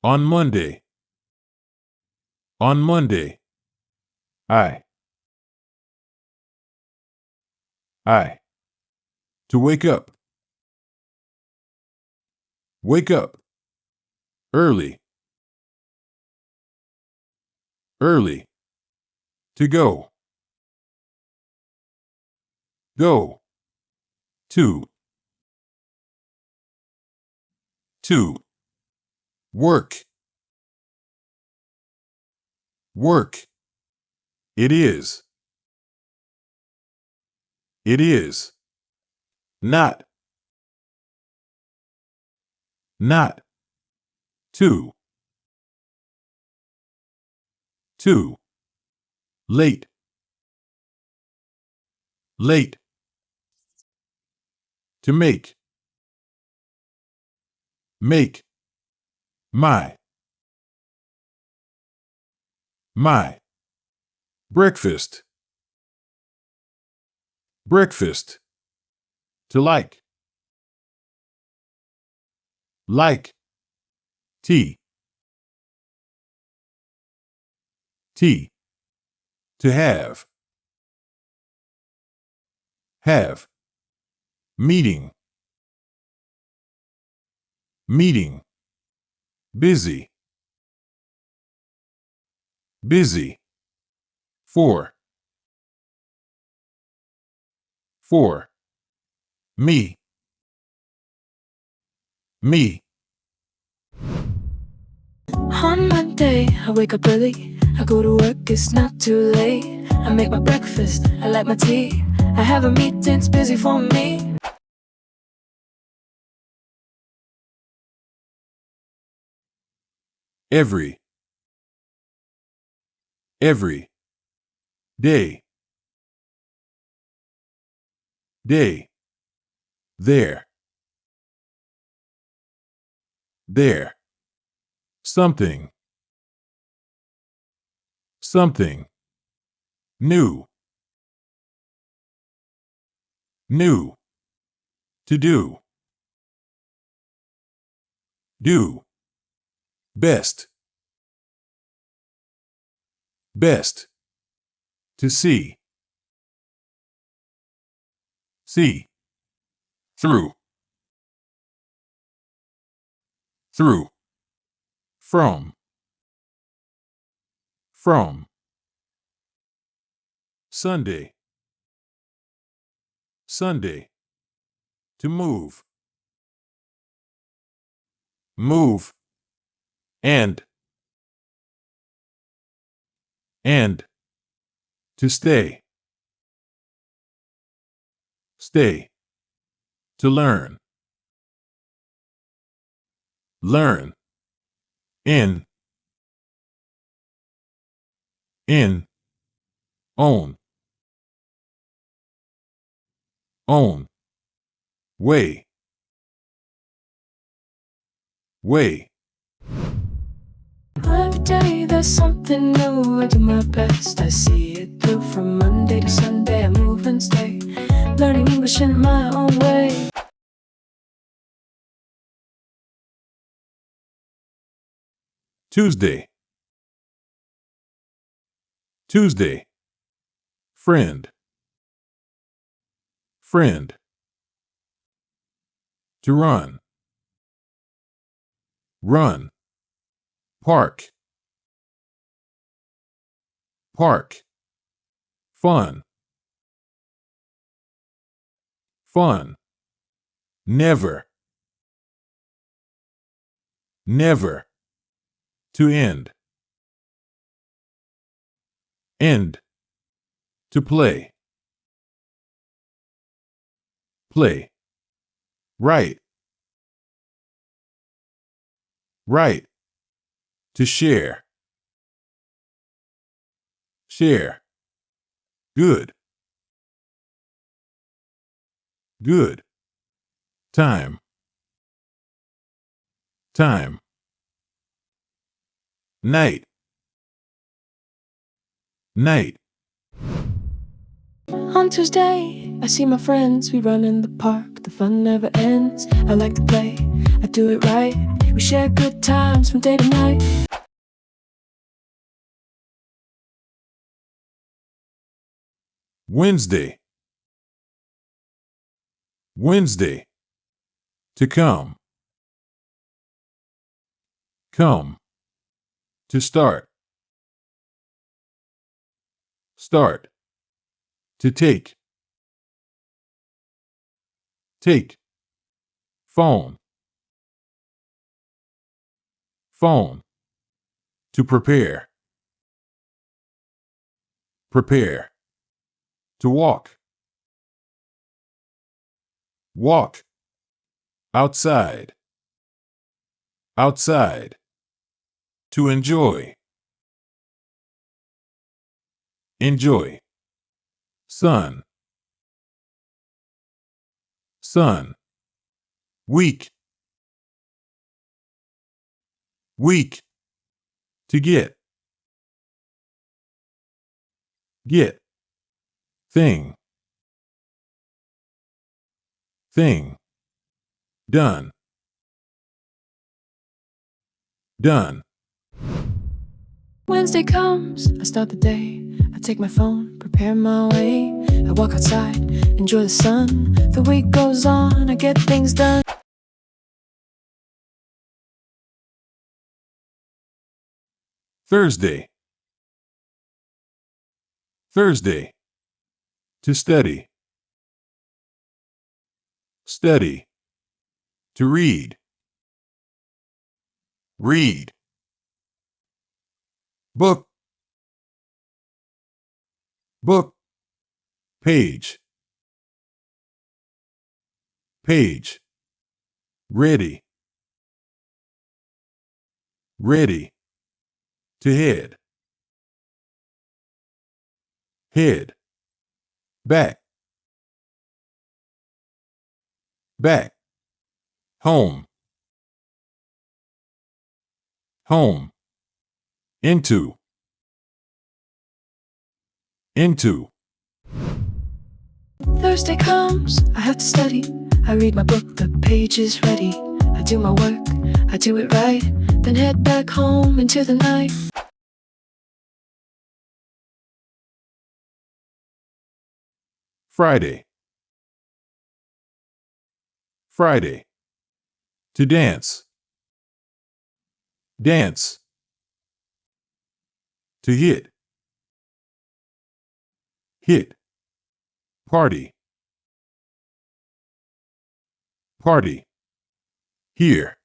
On Monday. On Monday. I. To wake up. Wake up. Early. Early. To go. Go. To. To. Work. Work. It is. It is. Not. Not. To. To. Late. Late. To make. Make. My. My. Breakfast. Breakfast. To like. Like. Tea. Tea. To have. Have. Meeting. Meeting. Busy. Busy. For. For. Me. Me. On Monday, I wake up early. I go to work, it's not too late. I make my breakfast, I like my tea. I have a meeting, it's busy for me. Every. Every. Day. Day. There. There. Something. Something. New. New. To do. Do. Best. Best. To see. See. Through. Through. From. From. Sunday. Sunday. To move. Move. And. And. To stay. Stay. To learn. Learn. In. In. Own. Own. Way. Way. Every day there's something new. I do my best, I see it through. From Monday to Sunday, I move and stay, learning English in my own way. Tuesday. Tuesday. Friend. Friend. To run. Run. Park. Park. Fun. Fun. Never. Never. To end. End. To play. Play. Right. Right. To share. Share. Good. Good. Time. Time. Night. Night. On Tuesday, I see my friends. We run in the park, the fun never ends. I like to play, I do it right. We share good times from day to night. Wednesday. Wednesday. To come. Come. To start. Start. To take. Take. Phone. Phone. To prepare. Prepare. To walk. Walk. Outside. Outside. To enjoy. Enjoy. Sun. Sun. Week. Week. To get. Get. Thing. Thing. Done. Done. Wednesday comes, I start the day. I take my phone, prepare my way. I walk outside, enjoy the sun. The week goes on, I get things done. Thursday. Thursday. To study. Study. To read. Read. Book. Book. Page. Page. Ready. Ready. To head. Head. Back. Back. Home. Home. Into. Into. Thursday comes, I have to study. I read my book, the page is ready. I do my work, I do it right. Then head back home into the night. Friday. Friday. To dance. Dance. To hit. Hit. Party. Party. Here.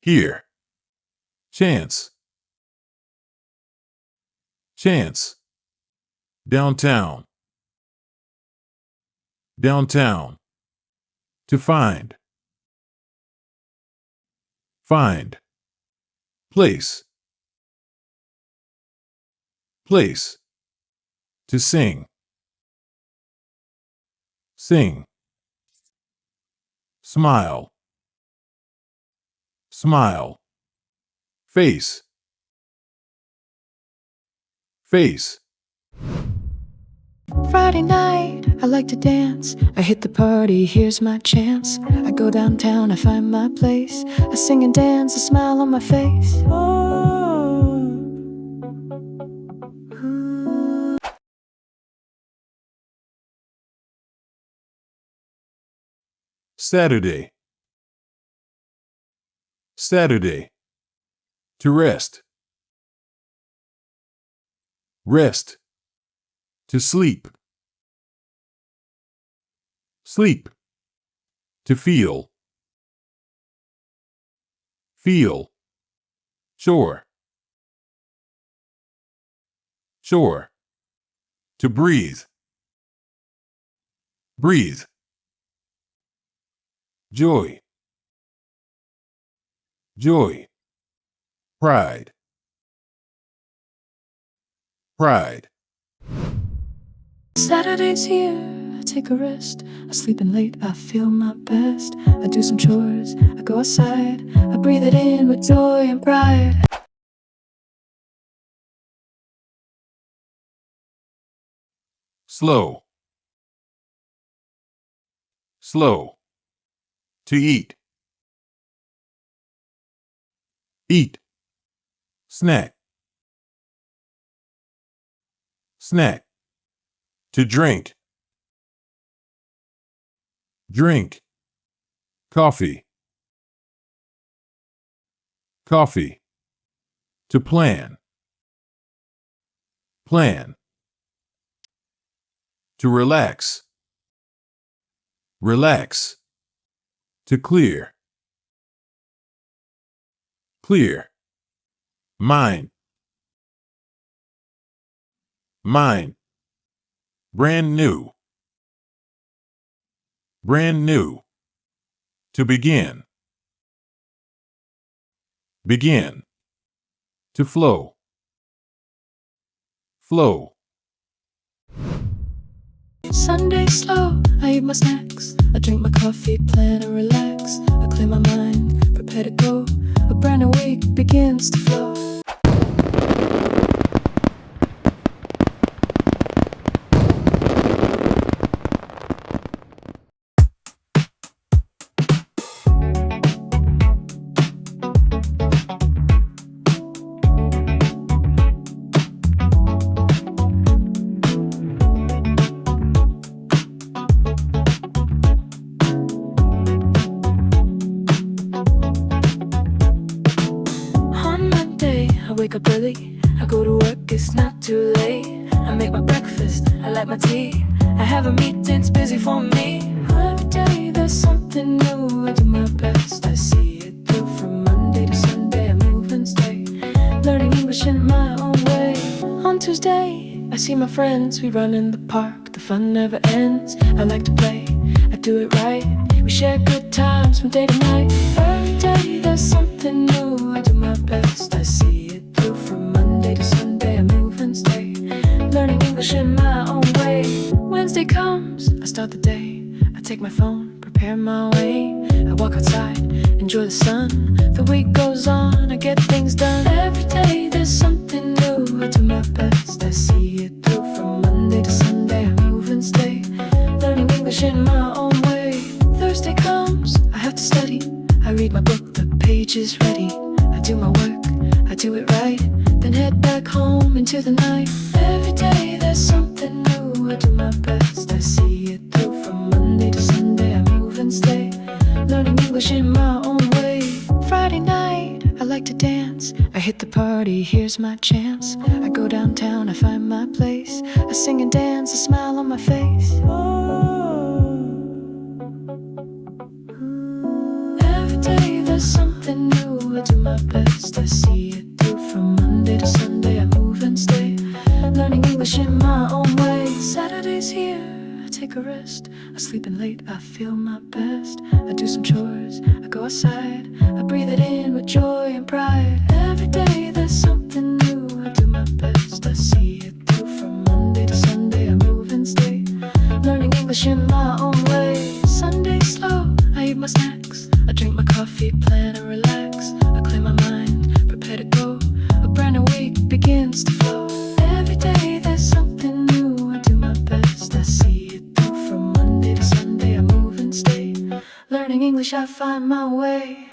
Here. Chance. Chance. Downtown. Downtown. To find. Find. Place. Place. To sing. Sing. Smile. Smile. Face. Face. Friday night, I like to dance. I hit the party, here's my chance. I go downtown, I find my place. I sing and dance, a smile on my face. Saturday. Saturday. To rest. Rest. To sleep. Sleep. To feel. Feel. Shore. Shore. To breathe. Breathe. Joy. Joy. Pride. Pride. Saturday's here, I take a rest. I sleep in late, I feel my best. I do some chores, I go outside. I breathe it in with joy and pride. Slow. Slow. To eat. Eat. Snack. Snack. To drink. Drink. Coffee. Coffee. To plan. Plan. To relax. Relax. To clear. Clear. Mine. Mine. Brand new. Brand new. To begin. Begin. To flow. Flow. Sunday slow, I eat my snacks. I drink my coffee, plan and relax. I clear my mind, prepare to go. A brand new week begins to flow. I wake up early, I go to work, it's not too late. I make my breakfast, I like my tea. I have a meeting, it's busy for me. Every day there's something new, I do my best. I see it through from Monday to Sunday, I move and stay, learning English in my own way. On Tuesday, I see my friends, we run in the park, the fun never ends. I like to play, I do it right. We share good times from day to night. Every day there's something new, I do my best. I see it through from Monday to Sunday, I move and stay, learning English in my own way. Wednesday comes, I start the day, I take my phone, prepare my way. I walk outside, enjoy the sun. The week goes on, I get things done. Every day there's something new, I do my best. I see it through from Monday to Sunday, I move and stay, learning English in my own way. Thursday comes, I have to study. I read my book, the page is ready. I do my work, I do it right, then head back home into the night. Every day there's something new, I do my best. I see it through from Monday to Sunday, I move and stay, learning English in my own way. Friday night, I like to dance. I hit the party, here's my chance. I go downtown, I find my place. I sing and dance, a smile on my face. Every day there's something new, I do my best. I see it through from Monday to Sunday, I move and stay, learning English in my own way. Saturday's here, I take a rest. I sleep in late, I feel my best. I do some chores, I go outside, I breathe it in with joy and pride. Every day there's something new, I do my best. I see it through from Monday to Sunday, I move and stay, learning English in my own way. Sunday slow, I eat my snacks. I drink my coffee, plan and relax. I clear my mind, prepare to go. A brand new week begins to flow. Every day there's something new, I do my best. I see it through from Monday to Sunday, I move and stay, learning English, I find my way.